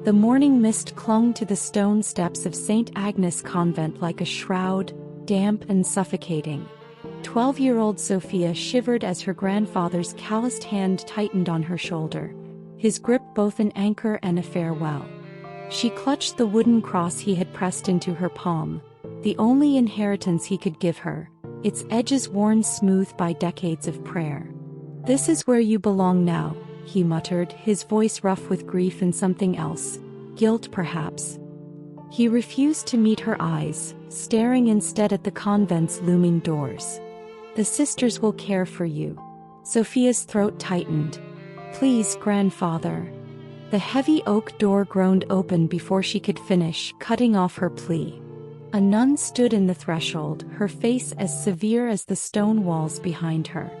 The morning mist clung to the stone steps of St. Agnes Convent like a shroud, damp and suffocating. 12-year-old Sofia shivered as her grandfather's calloused hand tightened on her shoulder, his grip both an anchor and a farewell. She clutched the wooden cross he had pressed into her palm, the only inheritance he could give her, its edges worn smooth by decades of prayer. "This is where you belong now," he muttered, his voice rough with grief and something else, guilt perhaps. He refused to meet her eyes, staring instead at the convent's looming doors. "The sisters will care for you." Sofia's throat tightened. "Please, grandfather." The heavy oak door groaned open before she could finish, cutting off her plea. A nun stood in the threshold, her face as severe as the stone walls behind her.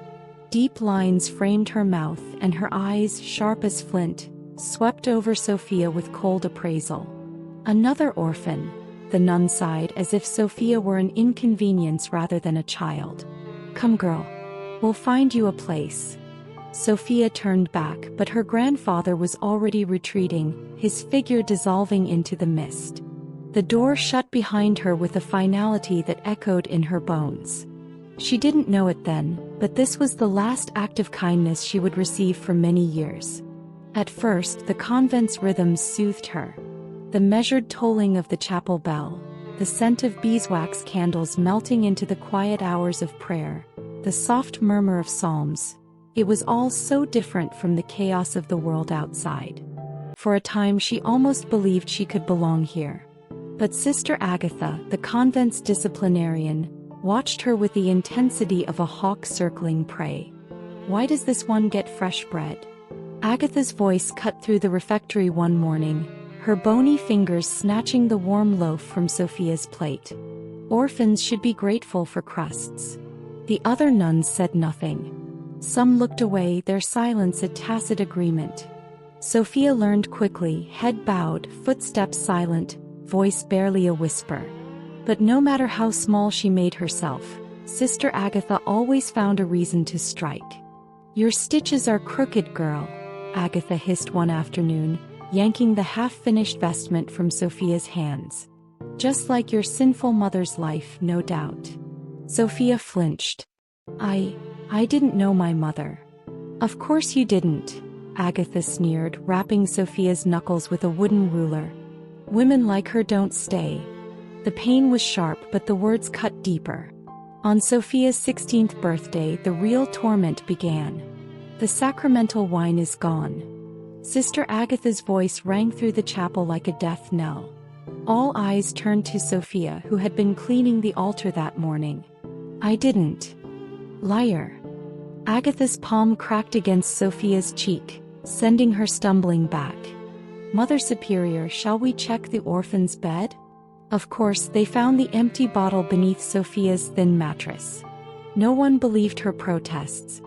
Deep lines framed her mouth, and her eyes, sharp as flint, swept over Sofia with cold appraisal. "Another orphan," the nun sighed, as if Sofia were an inconvenience rather than a child. "Come, girl. We'll find you a place." Sofia turned back, but her grandfather was already retreating, his figure dissolving into the mist. The door shut behind her with a finality that echoed in her bones. She didn't know it then, but this was the last act of kindness she would receive for many years. At first, the convent's rhythms soothed her. The measured tolling of the chapel bell, the scent of beeswax candles melting into the quiet hours of prayer, the soft murmur of psalms. It was all so different from the chaos of the world outside. For a time she almost believed she could belong here. But Sister Agatha, the convent's disciplinarian, watched her with the intensity of a hawk circling prey. "Why does this one get fresh bread?" Agatha's voice cut through the refectory one morning, her bony fingers snatching the warm loaf from Sofia's plate. "Orphans should be grateful for crusts." The other nuns said nothing. Some looked away, their silence a tacit agreement. Sofia learned quickly, head bowed, footsteps silent, voice barely a whisper. But no matter how small she made herself, Sister Agatha always found a reason to strike. "Your stitches are crooked, girl," Agatha hissed one afternoon, yanking the half-finished vestment from Sofia's hands. "Just like your sinful mother's life, no doubt." Sofia flinched. I didn't know my mother." "Of course you didn't," Agatha sneered, rapping Sofia's knuckles with a wooden ruler. "Women like her don't stay." The pain was sharp, but the words cut deeper. On Sofia's 16th birthday, the real torment began. "The sacramental wine is gone." Sister Agatha's voice rang through the chapel like a death knell. All eyes turned to Sofia, who had been cleaning the altar that morning. "I didn't." "Liar." Agatha's palm cracked against Sofia's cheek, sending her stumbling back. "Mother Superior, shall we check the orphan's bed?" Of course, they found the empty bottle beneath Sofia's thin mattress. No one believed her protests.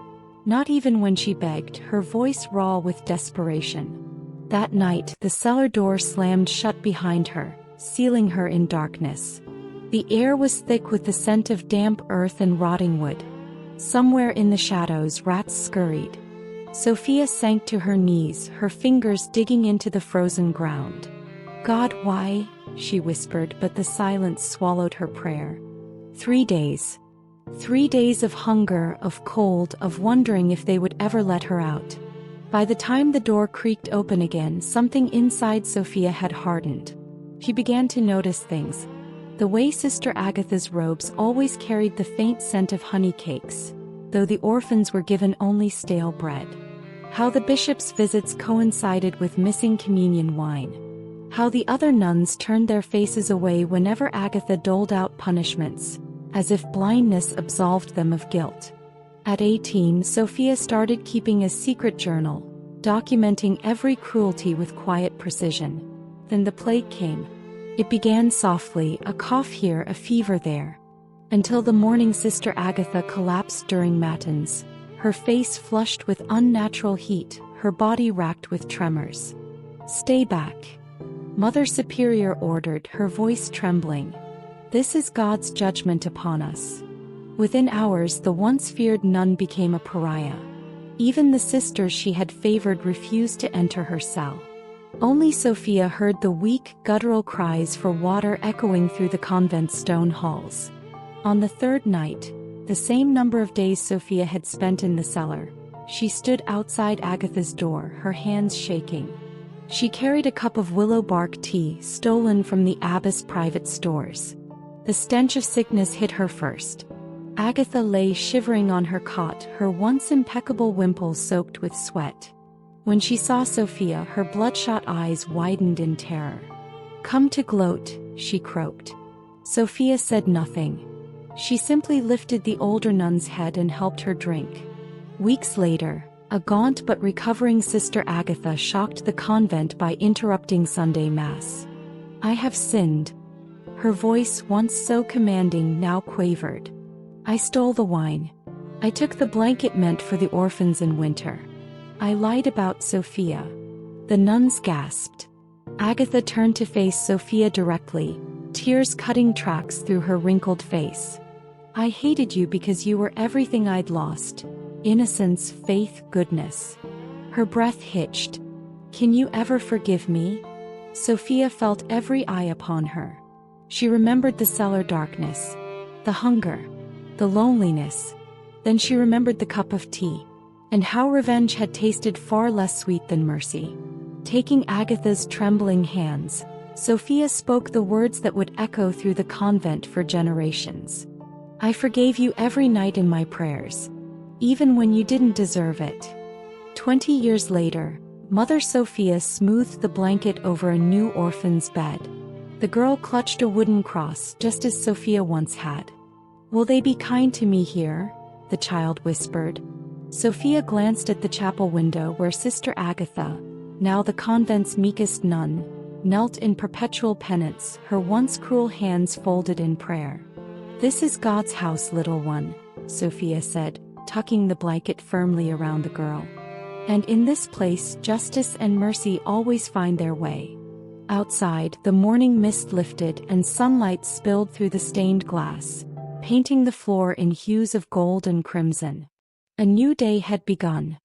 Not even when she begged, her voice raw with desperation. That night, the cellar door slammed shut behind her, sealing her in darkness. The air was thick with the scent of damp earth and rotting wood. Somewhere in the shadows, rats scurried. Sofia sank to her knees, her fingers digging into the frozen ground. "God, why?" she whispered, but the silence swallowed her prayer. 3 days. 3 days of hunger, of cold, of wondering if they would ever let her out. By the time the door creaked open again, something inside Sofia had hardened. She began to notice things. The way Sister Agatha's robes always carried the faint scent of honey cakes, though the orphans were given only stale bread. How the bishop's visits coincided with missing communion wine. How the other nuns turned their faces away whenever Agatha doled out punishments, as if blindness absolved them of guilt. At 18, Sofia started keeping a secret journal, documenting every cruelty with quiet precision. Then the plague came. It began softly, a cough here, a fever there. Until the morning Sister Agatha collapsed during matins, her face flushed with unnatural heat, her body racked with tremors. "Stay back," Mother Superior ordered, her voice trembling. "This is God's judgment upon us." Within hours, the once feared nun became a pariah. Even the sisters she had favored refused to enter her cell. Only Sofia heard the weak, guttural cries for water echoing through the convent's stone halls. On the third night, the same number of days Sofia had spent in the cellar, she stood outside Agatha's door, her hands shaking. She carried a cup of willow bark tea stolen from the abbess' private stores. The stench of sickness hit her first. Agatha lay shivering on her cot, her once impeccable wimples soaked with sweat. When she saw Sofia, her bloodshot eyes widened in terror. "Come to gloat," she croaked. Sofia said nothing. She simply lifted the older nun's head and helped her drink. Weeks later, a gaunt but recovering Sister Agatha shocked the convent by interrupting Sunday Mass. "I have sinned." Her voice, once so commanding, now quavered. "I stole the wine. I took the blanket meant for the orphans in winter. I lied about Sofia." The nuns gasped. Agatha turned to face Sofia directly, tears cutting tracks through her wrinkled face. "I hated you because you were everything I'd lost. Innocence, faith, goodness." Her breath hitched. "Can you ever forgive me?" Sofia felt every eye upon her. She remembered the cellar darkness, the hunger, the loneliness. Then she remembered the cup of tea, and how revenge had tasted far less sweet than mercy. Taking Agatha's trembling hands, Sofia spoke the words that would echo through the convent for generations. "I forgave you every night in my prayers, even when you didn't deserve it." 20 years later, Mother Sofia smoothed the blanket over a new orphan's bed. The girl clutched a wooden cross just as Sofia once had. "Will they be kind to me here?" the child whispered. Sofia glanced at the chapel window where Sister Agatha, now the convent's meekest nun, knelt in perpetual penance, her once cruel hands folded in prayer. "This is God's house, little one," Sofia said, tucking the blanket firmly around the girl. "And in this place justice and mercy always find their way." Outside, the morning mist lifted and sunlight spilled through the stained glass, painting the floor in hues of gold and crimson. A new day had begun.